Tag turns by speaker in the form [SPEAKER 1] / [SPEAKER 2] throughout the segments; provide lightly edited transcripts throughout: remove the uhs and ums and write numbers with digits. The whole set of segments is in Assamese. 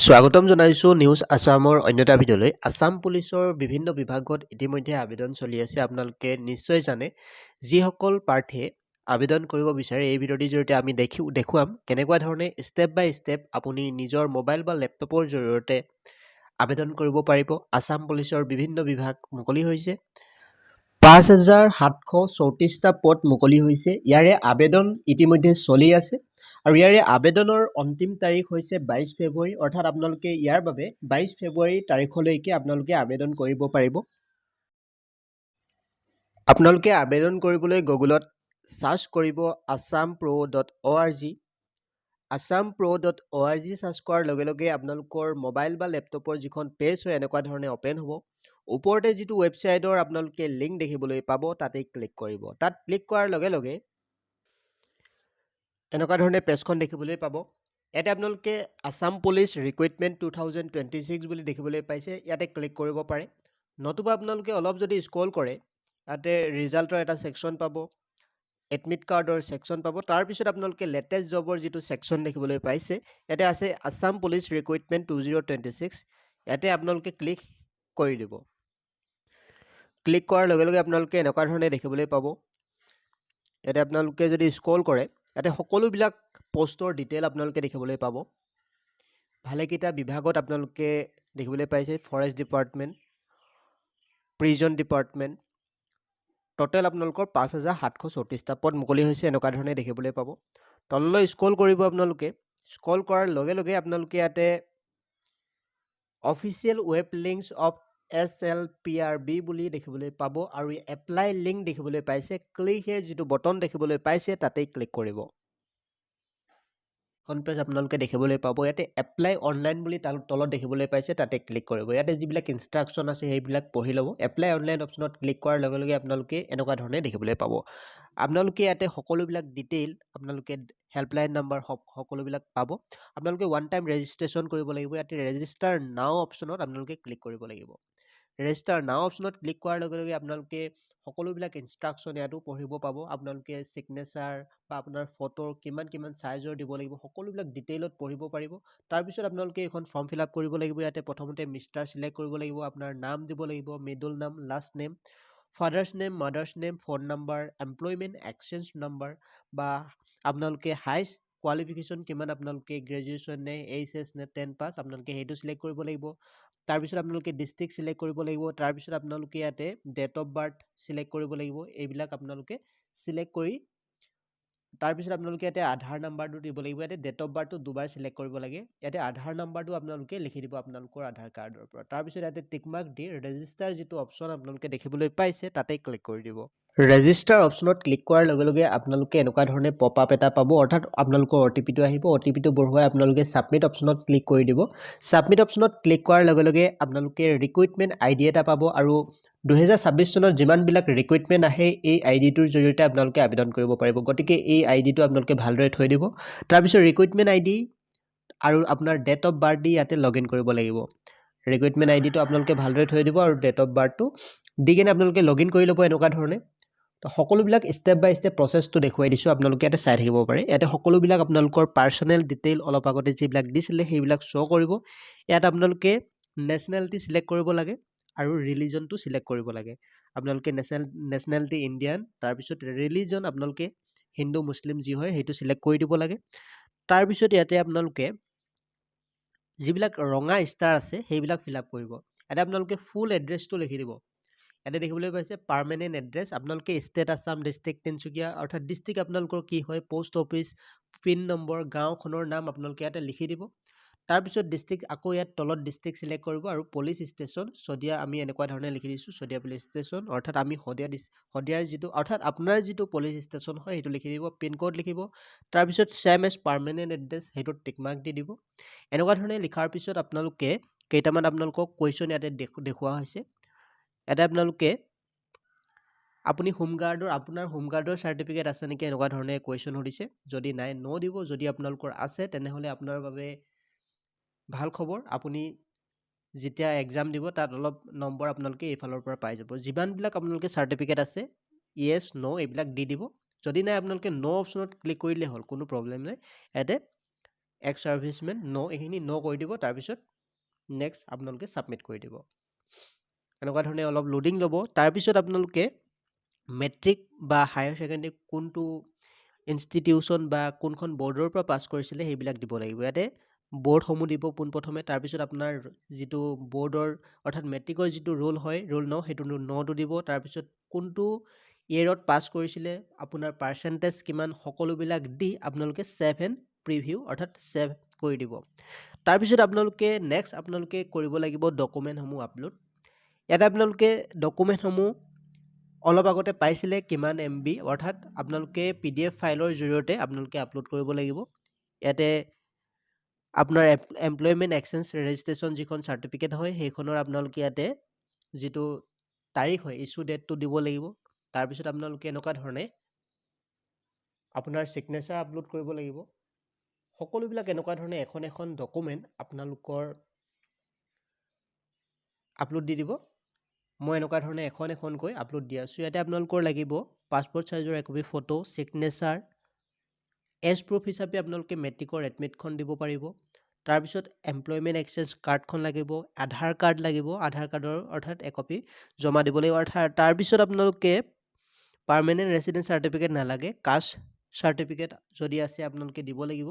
[SPEAKER 1] স্বাগতম জনাইছো নিউজ আছামৰ অন্য এটা ভিডিঅ'লৈ। আছাম পুলিচৰ বিভিন্ন বিভাগত ইতিমধ্যে আবেদন চলি আছে। আপোনালোকে নিশ্চয় জানে। যিসকল প্ৰাৰ্থীয়ে আবেদন কৰিব বিচাৰে এই ভিডিঅ'টিৰ জৰিয়তে আমি দেখুৱাম কেনেকুৱা ধৰণে ষ্টেপ বাই ষ্টেপ আপুনি নিজৰ মোবাইল বা লেপটপৰ জৰিয়তে আবেদন কৰিব পাৰিব। আছাম পুলিচৰ বিভিন্ন বিভাগ মুকলি হৈছে। ৫,৭৩৪টা পদ মুকলি হৈছে। ইয়াৰে আবেদন ইতিমধ্যে চলি আছে আৰু ইয়াৰে আবেদনৰ অন্তিম তাৰিখ হৈছে ২২ ফেব্ৰুৱাৰী, অৰ্থাৎ আপোনালোকে ইয়াৰ বাবে ২২ ফেব্ৰুৱাৰী তাৰিখলৈকে আপোনালোকে আবেদন কৰিব পাৰিব। আপোনালোকে আবেদন কৰিবলৈ গুগলত চাৰ্চ কৰিব assampro.org। assampro.org চাৰ্চ কৰাৰ লগে লগে আপোনালোকৰ মোবাইল বা লেপটপৰ যিখন পেজ হয় এনেকুৱা ধৰণে অপেন হ'ব। ওপৰতে যিটো ৱেবছাইটৰ আপোনালোকে লিংক দেখিবলৈ পাব তাতে ক্লিক কৰিব। তাত ক্লিক কৰাৰ লগে লগে এনেকুৱা ধৰণে পেজখন দেখিবলৈ পাব। ইয়াতে আপোনালোকে আছাম পুলিচ ৰিক্ৰুইটমেণ্ট 2026 বুলি দেখিবলৈ পাইছে। ইয়াতে ক্লিক কৰিব পাৰে। নতুবা আপোনালোকে অলপ যদি স্ক্ৰল কৰে ইয়াতে ৰিজাল্টৰ এটা ছেকশ্যন পাব, এডমিট কাৰ্ডৰ ছেকশ্যন পাব। তাৰপিছত আপোনালোকে লেটেষ্ট জবৰ যিটো ছেকশ্যন দেখিবলৈ পাইছে ইয়াতে আছে আছাম পুলিচ ৰিক্ৰুইটমেণ্ট 2026। ইয়াতে আপোনালোকে ক্লিক কৰি দিব। ক্লিক কৰাৰ লগে লগে আপোনালোকে এনেকুৱা ধৰণে দেখিবলৈ পাব। ইয়াতে আপোনালোকে যদি স্ক্ৰল কৰে ইয়াতে সকলোবিলাক পোষ্টৰ ডিটেইল আপোনালোকে দেখিবলৈ পাব। ভালেকেইটা বিভাগত আপোনালোকে দেখিবলৈ পাইছে। Forest department, prison department, total আপোনালোকৰ ৫,৭৩৪টা পদ মুকলি হৈছে এনেকুৱা ধৰণে দেখিবলৈ পাব। তললৈ স্ক্ৰল কৰিব আপোনালোকে। স্ক্ৰল কৰাৰ লগে লগে আপোনালোকে ইয়াতে official web links of SLPRB বুলি দেখিবলৈ পাব আৰু এপ্লাই লিংক দেখিবলৈ পাইছে। ক্লিক হিয়াৰ যিটো বটন দেখিবলৈ পাইছে তাতেই ক্লিক কৰিব। এখন পেজ আপোনালোকে দেখিবলৈ পাব। ইয়াতে এপ্লাই অনলাইন বুলি তলত দেখিবলৈ পাইছে তাতে ক্লিক কৰিব। ইয়াতে যিবিলাক ইনষ্ট্ৰাকশ্যন আছে সেইবিলাক পঢ়ি ল'ব। এপ্লাই অনলাইন অপশ্যনত ক্লিক কৰাৰ লগে লগে আপোনালোকে এনেকুৱা ধৰণে দেখিবলৈ পাব। আপোনালোকে ইয়াতে সকলোবিলাক ডিটেইল আপোনালোকে হেল্পলাইন নাম্বাৰ সকলোবিলাক পাব। আপোনালোকে ওৱান টাইম ৰেজিষ্ট্ৰেশ্যন কৰিব লাগিব। ইয়াতে ৰেজিষ্টাৰ নাও অপশ্যনত আপোনালোকে ক্লিক কৰিব লাগিব। ৰেজিষ্টাৰ নাও অপশ্যনত ক্লিক কৰাৰ লগে লগে আপোনালোকে সকলোবিলাক ইনষ্ট্ৰাকশ্যন ইয়াতো পঢ়িব পাব। আপোনালোকে ছিগনেচাৰ বা আপোনাৰ ফটো কিমান চাইজৰ দিব লাগিব সকলোবিলাক ডিটেইলত পঢ়িব পাৰিব। তাৰপিছত আপোনালোকে এখন ফৰ্ম ফিল আপ কৰিব লাগিব। ইয়াতে প্ৰথমতে মিষ্টাৰ চিলেক্ট কৰিব লাগিব, আপোনাৰ নাম দিব লাগিব, মিডল নাম, last name, father's name, mothers name, phone number, employment exchange number বা আপোনালোকে হাইষ্ট কোৱালিফিকেশ্যন কিমান, আপোনালোকে গ্ৰেজুৱেশ্যন নে HS নে 10 পাছ আপোনালোকে সেইটো চিলেক্ট কৰিব লাগিব। তাৰপিছত আপোনালোকে ডিষ্ট্ৰিক্ট চিলেক্ট কৰিব লাগিব। তাৰপিছত আপোনালোকে ইয়াতে ডেট অফ বাৰ্থ চিলেক্ট কৰিব লাগিব। এইবিলাক আপোনালোকে চিলেক্ট কৰি তাৰপিছত আপোনালোকে ইয়াতে আধাৰ নাম্বাৰটো দিব লাগিব। ইয়াতে ডেট অফ বাৰ্থটো দুবাৰ চিলেক্ট কৰিব লাগে। ইয়াতে আধাৰ নাম্বাৰটো আপোনালোকে লিখি দিব আপোনালোকৰ আধাৰ কাৰ্ডৰ পৰা। তাৰপিছত ইয়াতে টিকমাৰ্ক দি ৰেজিষ্টাৰ যিটো অপশ্যন আপোনালোকে দেখিবলৈ পাইছে তাতে ক্লিক কৰি দিব। ৰেজিষ্টাৰ অপশ্যনত ক্লিক কৰাৰ লগে লগে আপোনালোকে এনেকুৱা ধৰণে পপ আপ এটা পাব, অৰ্থাৎ আপোনালোকৰ OTPটো আহিব। OTPটো বঢ়ুৱাই আপোনালোকে ছাবমিট অপশ্যনত ক্লিক কৰি দিব। ছাবমিট অপশ্যনত ক্লিক কৰাৰ লগে লগে আপোনালোকে ৰিক্ৰুইটমেণ্ট ID এটা পাব আৰু 2026 চনত যিমানবিলাক ৰিক্ৰুইটমেণ্ট আহে এই IDটোৰ জৰিয়তে আপোনালোকে আবেদন কৰিব পাৰিব। গতিকে এই IDটো আপোনালোকে ভালদৰে থৈ দিব। তাৰপিছত ৰিক্ৰুইটমেণ্ট ID আৰু আপোনাৰ ডেট অফ বাৰ্থ দি ইয়াতে লগ ইন কৰিব লাগিব। ৰিক্ৰুইটমেণ্ট IDটো আপোনালোকে ভালদৰে থৈ দিব আৰু ডেট অফ বাৰ্থটো দি কিনে আপোনালোকে লগ ইন কৰি ল'ব এনেকুৱা ধৰণে। তো সকলোবিলাক ষ্টেপ বাই ষ্টেপ প্ৰচেছটো দেখুৱাই দিছোঁ, আপোনালোকে ইয়াতে চাই থাকিব পাৰে। ইয়াতে সকলোবিলাক আপোনালোকৰ পাৰ্চনেল ডিটেইল অলপ আগতে যিবিলাক দিছিলে সেইবিলাক শ্ব' কৰিব। ইয়াত আপোনালোকে নেশ্যনেলিটি চিলেক্ট কৰিব লাগে আৰু ৰিলিজনটো চিলেক্ট কৰিব লাগে। আপোনালোকে নেশ্যনেলিটি ইণ্ডিয়ান, তাৰপিছত ৰিলিজন আপোনালোকে হিন্দু মুছলিম যি হয় সেইটো চিলেক্ট কৰি দিব লাগে। তাৰপিছত ইয়াতে আপোনালোকে যিবিলাক ৰঙা ষ্টাৰ আছে সেইবিলাক ফিল আপ কৰিব। ইয়াতে আপোনালোকে ফুল এড্ৰেছটো লিখি দিব। ইয়াতে দেখিবলৈ পাইছে পাৰ্মানেণ্ট এড্ৰেছ, আপোনালোকে ষ্টেট আছাম, ডিষ্ট্ৰিক্ট তিনিচুকীয়া, অৰ্থাৎ ডিষ্ট্ৰিক্ট আপোনালোকৰ কি হয়, পোষ্ট অফিচ, পিন নম্বৰ, গাঁওখনৰ নাম আপোনালোকে ইয়াতে লিখি দিব। তাৰপিছত ডিষ্ট্ৰিক্ট আকৌ ইয়াত তলত ডিষ্ট্ৰিক্ট চিলেক্ট কৰিব আৰু পুলিচ ষ্টেচন শদিয়া আমি এনেকুৱা ধৰণে লিখি দিছোঁ, শদিয়া পুলিচ ষ্টেচন, অৰ্থাৎ আমি শদিয়াৰ যিটো অৰ্থাৎ আপোনাৰ যিটো পুলিচ ষ্টেচন হয় সেইটো লিখি দিব। পিনক'ড লিখিব। তাৰপিছত ছেম এজ পাৰ্মানেণ্ট এড্ৰেছ সেইটোত টিকমাৰ্ক দি দিব। এনেকুৱা ধৰণে লিখাৰ পিছত আপোনালোকে কেইটামান আপোনালোকক কুৱেশ্যন ইয়াতে দেখুওৱা হৈছে। ইয়াতে আপোনালোকে আপুনি আপোনাৰ হোমগাৰ্ডৰ চাৰ্টিফিকেট আছে নেকি এনেকুৱা ধৰণে কুৱেশ্যন সুধিছে। যদি নাই ন' দিব। যদি আপোনালোকৰ আছে তেনেহ'লে আপোনাৰ বাবে ভাল খবৰ, আপুনি যেতিয়া এক্সাম দিব তাত অলপ নম্বৰ আপোনালোকে এইফালৰ পৰা পাই যাব। যিমানবিলাক আপোনালোকে চাৰ্টিফিকেট আছে য়েছ ন' এইবিলাক দি দিব। যদি নাই আপোনালোকে ন' অপশ্যনত ক্লিক কৰিলে হ'ল, কোনো প্ৰব্লেম নাই। ইয়াতে এক্স সাৰ্ভিচমেন নো, এইখিনি নো কৰি দিব। তাৰপিছত নেক্সট আপোনালোকে ছাবমিট কৰি দিব। এনেকুৱা ধৰণে অলপ লোডিং ল'ব। তাৰপিছত আপোনালোকে মেট্ৰিক বা হায়াৰ ছেকেণ্ডেৰী কোনটো ইনষ্টিটিউশ্যন বা কোনখন বৰ্ডৰ পৰা পাছ কৰিছিলে সেইবিলাক দিব লাগিব। ইয়াতে বৰ্ডসমূহ দিব পোনপ্ৰথমে। তাৰপিছত আপোনাৰ যিটো বৰ্ডৰ অৰ্থাৎ মেট্ৰিকৰ যিটো ৰোল হয়, ৰোল ন, সেইটো নটো দিব। তাৰপিছত কোনটো ইয়েৰত পাছ কৰিছিলে, আপোনাৰ পাৰ্চেণ্টেজ কিমান, সকলোবিলাক দি আপোনালোকে ছেভ এণ্ড প্ৰিভিউ অৰ্থাৎ ছেভ কৰি দিব। তাৰপিছত আপোনালোকে নেক্সট আপোনালোকে কৰিব লাগিব ডকুমেণ্টসমূহ আপলোড। ইয়াতে আপোনালোকে ডকুমেণ্টসমূহ অলপ আগতে পাইছিলে কিমান MB, অৰ্থাৎ আপোনালোকে PDF ফাইলৰ জৰিয়তে আপোনালোকে আপলোড কৰিব লাগিব। ইয়াতে আপোনাৰ এমপ্লয়মেণ্ট এক্সচেঞ্জ ৰেজিষ্ট্ৰেশ্যন যিখন চাৰ্টিফিকেট হয়, সেইখনৰ আপোনালোকে ইয়াতে যিটো তাৰিখ হয়, ইছ্যু ডেটটো দিব লাগিব। তাৰপিছত আপোনালোকে এনেকুৱা ধৰণে আপোনাৰ ছিগনেচাৰ আপলোড কৰিব লাগিব। সকলোবিলাক এনেকুৱা ধৰণে এখন এখন ডকুমেণ্ট আপোনালোকৰ আপলোড দি দিব। মই এনেকুৱা ধৰণে এখন এখনকৈ আপলোড দি আছোঁ। ইয়াতে আপোনালোকৰ লাগিব পাছপৰ্ট চাইজৰ একপি ফটো, ছিগনেচাৰ, এজ প্ৰুফ হিচাপে আপোনালোকে মেট্ৰিকৰ এডমিটখন দিব পাৰিব। তাৰপিছত এমপ্লয়মেণ্ট এক্সচেঞ্জ কাৰ্ডখন লাগিব, আধাৰ কাৰ্ড লাগিব, আধাৰ কাৰ্ডৰ অৰ্থাৎ একপি জমা দিব লাগিব। তাৰপিছত আপোনালোকে পাৰ্মানেণ্ট ৰেচিডেন্স চাৰ্টিফিকেট নালাগে, কাষ্ট চাৰ্টিফিকেট যদি আছে আপোনালোকে দিব লাগিব।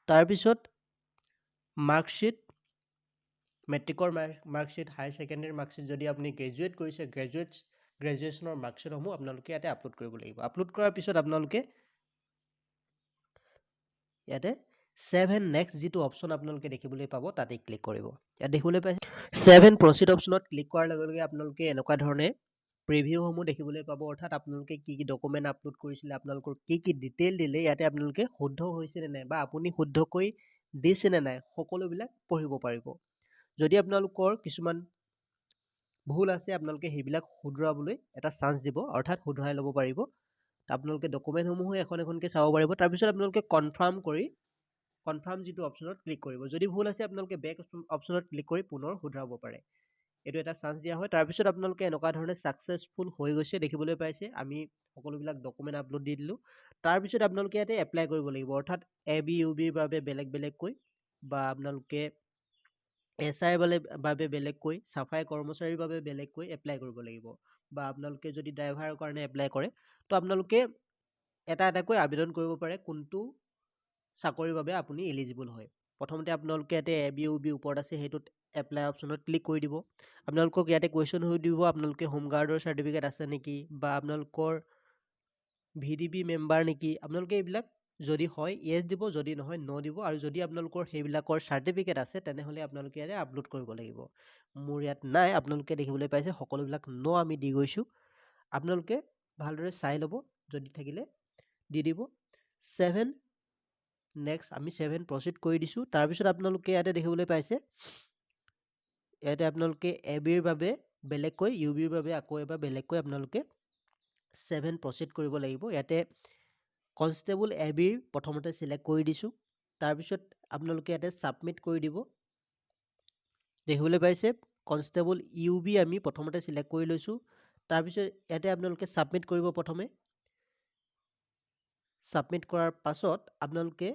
[SPEAKER 1] তাৰপিছত মাৰ্কশ্বিট, মেট্ৰিকৰ মাৰ্কশ্বিট, হায়াৰ ছেকেণ্ডেৰী মাৰ্কশ্বিট, যদি আপুনি গ্ৰেজুৱেট কৰিছে গ্ৰেজুৱেশ্যনৰ মাৰ্কশ্বিটসমূহ আপোনালোকে ইয়াতে আপলোড কৰিব লাগিব। আপলোড কৰাৰ পিছত আপোনালোকে ইয়াতে ছেভ এণ্ড নেক্সট যিটো অপশ্যন আপোনালোকে দেখিবলৈ পাব তাতে ক্লিক কৰিব। ইয়াত দেখিবলৈ পাইছে ছেভ এণ্ড প্ৰচিড অপশ্যনত ক্লিক কৰাৰ লগে লগে আপোনালোকে এনেকুৱা ধৰণে প্ৰিভিউসমূহ দেখিবলৈ পাব। অৰ্থাৎ আপোনালোকে কি কি ডকুমেণ্ট আপলোড কৰিছিলে, আপোনালোকৰ কি কি ডিটেইল দিলে, ইয়াতে আপোনালোকে শুদ্ধ হৈছেনে নাই বা আপুনি শুদ্ধকৈ দিছেনে নাই, সকলোবিলাক পঢ়িব পাৰিব। যদি আপোনালোকৰ কিছুমান ভুল আছে আপোনালোকে সেইবিলাক শুধৰাবলৈ এটা চান্স দিব, অৰ্থাৎ শুধৰাই ল'ব পাৰিব। আপোনালোকে ডকুমেণ্টসমূহো এখন এখনকৈ চাব পাৰিব। তাৰপিছত আপোনালোকে কনফাৰ্ম যিটো অপশ্যনত ক্লিক কৰিব। যদি ভুল আছে আপোনালোকে বেক অপশ্যনত ক্লিক কৰি পুনৰ শুধৰাব পাৰে। এইটো এটা চান্স দিয়া হয়। তাৰপিছত আপোনালোকে এনেকুৱা ধৰণে ছাকচেছফুল হৈ গৈছে দেখিবলৈ পাইছে। আমি সকলোবিলাক ডকুমেণ্ট আপলোড দি দিলোঁ। তাৰপিছত আপোনালোকে ইয়াতে এপ্লাই কৰিব লাগিব। অৰ্থাৎ AB UBৰ বাবে বেলেগ বেলেগকৈ বা আপোনালোকে SI বাবে বেলেগকৈ, চাফাই কৰ্মচাৰীৰ বাবে বেলেগকৈ এপ্লাই কৰিব লাগিব। বা আপোনালোকে যদি ড্ৰাইভাৰৰ কাৰণে এপ্লাই কৰে তো আপোনালোকে এটা এটাকৈ আবেদন কৰিব পাৰে কোনটো চাকৰিৰ বাবে আপুনি এলিজিবল হয়। প্ৰথমতে আপোনালোকে ইয়াতে AB UB ওপৰত আছে, সেইটোত এপ্লাই অপশ্যনত ক্লিক কৰি দিব। আপোনালোকক ইয়াতে কুৱেশ্যন সুধিব, আপোনালোকে হোমগাৰ্ডৰ চাৰ্টিফিকেট আছে নেকি বা আপোনালোকৰ VDB মেম্বাৰ নেকি। আপোনালোকে এইবিলাক যদি হয় য়েছ দিব, যদি নহয় ন দিব। আৰু যদি আপোনালোকৰ সেইবিলাকৰ চাৰ্টিফিকেট আছে তেনেহ'লে আপোনালোকে ইয়াতে আপলোড কৰিব লাগিব। মোৰ ইয়াত নাই, আপোনালোকে দেখিবলৈ পাইছে সকলোবিলাক ন আমি দি গৈছোঁ। আপোনালোকে ভালদৰে চাই ল'ব, যদি থাকিলে দি দিব। নেক্সট আমি 7 প্ৰচিড কৰি দিছোঁ। তাৰপিছত আপোনালোকে ইয়াতে দেখিবলৈ পাইছে ইয়াতে আপোনালোকে ABৰ বাবে বেলেগকৈ, UBৰ বাবে আকৌ এবাৰ বেলেগকৈ আপোনালোকে 7 প্ৰচিড কৰিব লাগিব। ইয়াতে কনষ্টেবল ABৰ প্ৰথমতে চিলেক্ট কৰি দিছোঁ। তাৰপিছত আপোনালোকে ইয়াতে ছাবমিট কৰি দিব। দেখিবলৈ পাইছে কনষ্টেবল UB আমি প্ৰথমতে চিলেক্ট কৰি লৈছোঁ। তাৰপিছত ইয়াতে আপোনালোকে ছাবমিট কৰিব। প্ৰথমে ছাবমিট কৰাৰ পাছত আপোনালোকে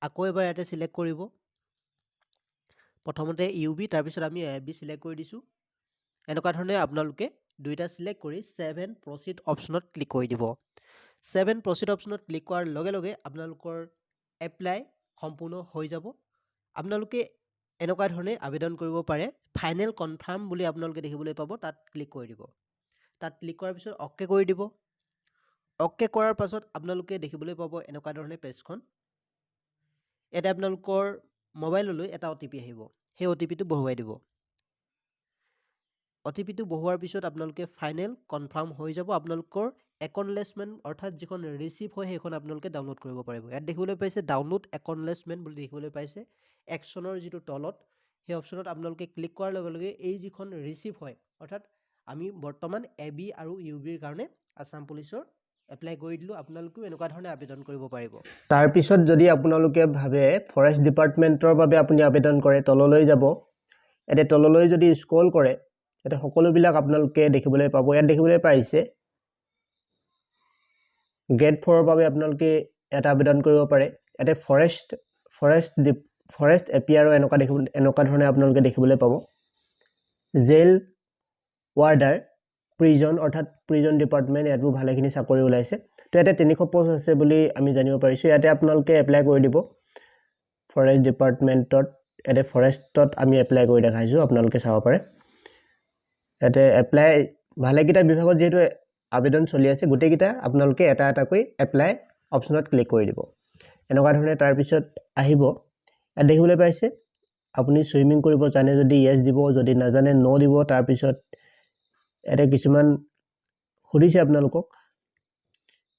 [SPEAKER 1] আকৌ এবাৰ ইয়াতে চিলেক্ট কৰিব। প্ৰথমতে UB, তাৰপিছত আমি AB চিলেক্ট কৰি দিছোঁ। এনেকুৱা ধৰণে আপোনালোকে দুইটা চিলেক্ট কৰি 7 প্ৰচিড অপশ্যনত ক্লিক কৰি দিব। 7 প্ৰচিড অপশ্যনত ক্লিক কৰাৰ লগে লগে আপোনালোকৰ এপ্লাই সম্পূৰ্ণ হৈ যাব। আপোনালোকে এনেকুৱা ধৰণে আবেদন কৰিব পাৰে। ফাইনেল কনফাৰ্ম বুলি আপোনালোকে দেখিবলৈ পাব, তাত ক্লিক কৰি দিব। তাত ক্লিক কৰাৰ পিছত অ'কে কৰি দিব। অ'কে কৰাৰ পাছত আপোনালোকে দেখিবলৈ পাব এনেকুৱা ধৰণে পেজখন। ইয়াতে আপোনালোকৰ মোবাইললৈ এটা OTP আহিব, সেই OTPটো বহুৱাই দিব। OTPটো বহুৱাৰ পিছত আপোনালোকে ফাইনেল কনফাৰ্ম হৈ যাব। আপোনালোকৰ একনলেজমেণ্ট অৰ্থাৎ যিখন ৰিচিপ্ট হয় সেইখন আপোনালোকে ডাউনলোড কৰিব পাৰিব। ইয়াত দেখিবলৈ পাইছে ডাউনলোড একনলেজমেণ্ট বুলি দেখিবলৈ পাইছে। একশ্যনৰ যিটো তলত সেই অপশ্যনত আপোনালোকে ক্লিক কৰাৰ লগে লগে এই যিখন ৰিচিপ্ট হয়, অৰ্থাৎ আমি বৰ্তমান AB আৰু UBৰ কাৰণে আছাম পুলিচৰ এপ্লাই কৰি দিলোঁ। আপোনালোকেও এনেকুৱা ধৰণে আবেদন কৰিব পাৰিব। তাৰপিছত যদি আপোনালোকে ভাবে ফৰেষ্ট ডিপাৰ্টমেণ্টৰ বাবে আপুনি আবেদন কৰে, তললৈ যাব। ইয়াতে তললৈ যদি স্ক্ৰল কৰে ইয়াতে সকলোবিলাক আপোনালোকে দেখিবলৈ পাব। ইয়াত দেখিবলৈ পাইছে গ্ৰেড 4ৰ বাবে আপোনালোকে এটা আবেদন কৰিব পাৰে ইয়াতে ফৰেষ্ট এপিয়াৰো এনেকুৱা ধৰণে আপোনালোকে দেখিবলৈ পাব জেল ৱাৰ্ডাৰ প্ৰিজন অৰ্থাৎ প্ৰিজন ডিপাৰ্টমেণ্ট ইয়াতো ভালেখিনি চাকৰি ওলাইছে তো ইয়াতে 300 পোষ্ট আছে বুলি আমি জানিব পাৰিছোঁ ইয়াতে আপোনালোকে এপ্লাই কৰি দিব ফৰেষ্ট ডিপাৰ্টমেণ্টত ইয়াতে ফৰেষ্টত আমি এপ্লাই কৰি দেখাইছোঁ আপোনালোকে চাব পাৰে ইয়াতে এপ্লাই ভালেকেইটা বিভাগত যেহেতু আবেদন চলি আছে গোটেইকেইটা আপোনালোকে এটা এটাকৈ এপ্লাই অপশ্যনত ক্লিক কৰি দিব এনেকুৱা ধৰণে তাৰপিছত আহিব ইয়াত দেখিবলৈ পাইছে আপুনি সুইমিং কৰিব জানে যদি ইয়েছ দিব যদি নাজানে নো দিব তাৰপিছত ইয়াতে কিছুমান সুধিছে আপোনালোকক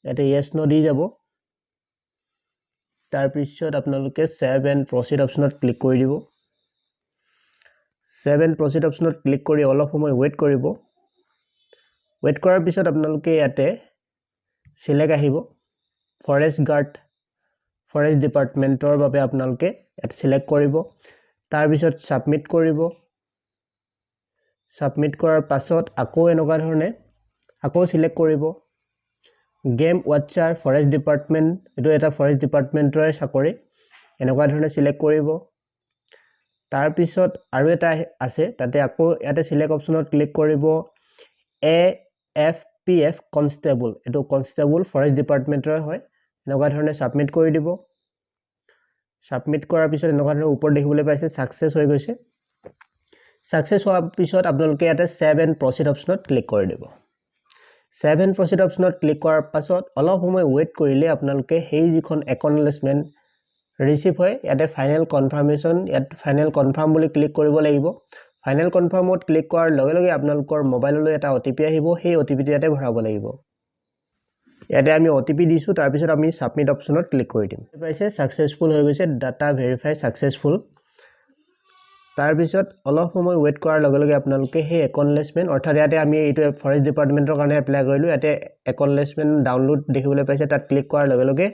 [SPEAKER 1] ইয়াতে ইয়েছ নো দি যাব তাৰপিছত আপোনালোকে সেভ এণ্ড প্ৰচিড অপশ্যনত ক্লিক কৰি দিব সেভ এণ্ড প্ৰচিড অপশ্যনত ক্লিক কৰি অলপ সময় ৱেইট কৰিব ৱেইট কৰাৰ পিছত আপোনালোকে ইয়াতে সিলেক্ট আহিব ফৰেষ্ট গাৰ্ড ফৰেষ্ট ডিপাৰ্টমেণ্টৰ বাবে আপোনালোকে ইয়াত সিলেক্ট কৰিব তাৰপিছত সাবমিট কৰিব সাবমিট কৰাৰ পাছত আকৌ এনেকুৱা ধৰণে আকৌ সিলেক্ট কৰিব গেম ৱাটচাৰ ফৰেষ্ট ডিপাৰ্টমেণ্ট এটো এটা ফৰেষ্ট ডিপাৰ্টমেণ্টৰে চাকৰি এনেকুৱা ধৰণে সিলেক্ট কৰিব তাৰপিছত আৰু এটা আছে তাতে আকৌ ইয়াতে সিলেক্ট অপশ্যনত ক্লিক কৰিব AFPF কনষ্টেবল এটো কনষ্টেবল ফৰেষ্ট ডিপাৰ্টমেণ্টৰ হয় এনেকুৱা ধৰণে সাবমিট কৰি দিব সাবমিট কৰাৰ পিছত এনেকুৱা ধৰণে ওপৰত দেখিবলৈ পাইছে সাকসেছ হৈ গৈছে সাকসেছ হোৱাৰ পিছত আপোনালোকে ইয়াতে সেভ এণ্ড প্ৰচিড অপশ্যনত ক্লিক কৰি দিব সেভ এণ্ড প্ৰচিড অপশ্যনত ক্লিক কৰাৰ পাছত অলপ সময় ৱেইট কৰিলে আপোনালোকে সেই যিখন একনলেজমেণ্ট ৰিচিভ হয় ইয়াতে ফাইনেল কনফাৰ্মেশ্যন ইয়াত ফাইনেল কনফাৰ্ম বুলি ক্লিক কৰিব লাগিব ফাইনেল কনফাৰ্মত ক্লিক কৰাৰ লগে লগে আপোনালোকৰ মোবাইললৈ এটা OTP আহিব সেই OTPটো ইয়াতে ভৰাব লাগিব ইয়াতে আমি OTP দিছো তাৰ পিছত আমি সাবমিট অপশ্যনত ক্লিক কৰি দিম পাইছে সাকসেসফুল হৈ গৈছে ডাটা ভেৰিফাই সাকসেসফুল তাৰ পিছত অলপ সময় ৱেইট কৰাৰ লগে লগে আপোনালোকে সেই একনলেজমেণ্ট অৰ্থাৎ ইয়াতে আমি এইটো ফৰেষ্ট ডিপাৰ্টমেণ্টৰ কাৰণে এপ্লাই কৰিলো ইয়াতে একনলেজমেণ্ট ডাউনলোড দেখিবলৈ পাইছে তাত ক্লিক কৰাৰ লগে লগে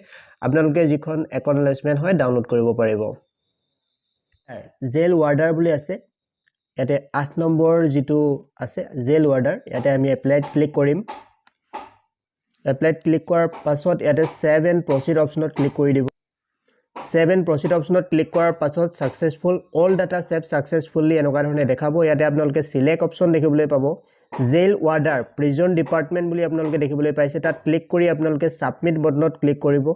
[SPEAKER 1] আপোনালোকে যিখন একনলেজমেণ্ট হয় ডাউনলোড কৰিব পাৰিব জেল ৱাৰ্ডাৰ বুলি আছে ইয়াতে 8 নম্বৰ যেটো আছে জেল ৱাৰ্ডাৰ ইয়াতে আমি এপ্লাইড ক্লিক কৰিম এপ্লাইড ক্লিক কৰাৰ পাছত ইয়াতে সেভ এণ্ড প্ৰচিড অপশ্যনত ক্লিক কৰি দিব সেভ এণ্ড প্ৰচিড অপশ্যনত ক্লিক কৰাৰ পাছত successful all data save successfully এনেকুৱা ধৰণে দেখাব ইয়াতে আপোনালোকে সিলেক্ট অপশ্যন দেখিবলৈ পাব জেল ৱাৰ্ডাৰ প্ৰিজন ডিপাৰ্টমেণ্ট বুলি আপোনালোকে দেখিবলৈ পাইছে তাত ক্লিক কৰি আপোনালোকে সাবমিট বটনত ক্লিক কৰিব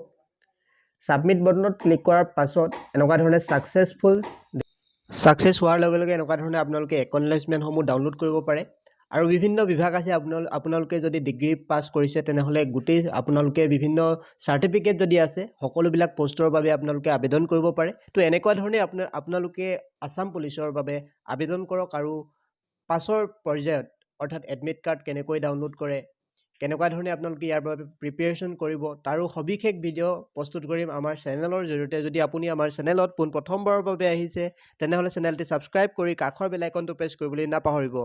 [SPEAKER 1] সাবমিট বটনত ক্লিক কৰাৰ পাছত এনেকুৱা ধৰণে সাকসেছ হোৱাৰ লগে লগে এনেকুৱা ধৰণে আপোনালোকে একনলেজমেণ্টসমূহ ডাউনলোড কৰিব পাৰে আৰু বিভিন্ন বিভাগ আছে আপোনালোকে যদি ডিগ্ৰী পাছ কৰিছে তেনেহলে গোটেই আপোনালোকে বিভিন্ন সাৰ্টিফিকেট যদি আছে সকলোবিলাক পোষ্টৰ বাবে আপোনালোকে আবেদন কৰিব পাৰে তো এনেকুৱা ধৰণে আপোনালোকে আসাম পুলিচৰ বাবে আবেদন কৰক আৰু পাছৰ পৰ্যায়ত অৰ্থাৎ এডমিট কাৰ্ড কেনেকৈ ডাউনলোড কৰে কেনেকুৱা ধৰণে আপোনালোকে ইয়াৰ বাবে প্ৰিপাৰেচন কৰিব তাৰো সবিশেষ ভিডিঅ' প্ৰস্তুত কৰিম আমাৰ চেনেলৰ জৰিয়তে যদি আপুনি আমাৰ চেনেলত প্ৰথমবাৰৰ বাবে আহিছে তেনেহলে চেনেলটি সাবস্ক্ৰাইব কৰি কাষৰ বেল আইকনটো প্ৰেছ কৰিবলৈ নাপাহৰিব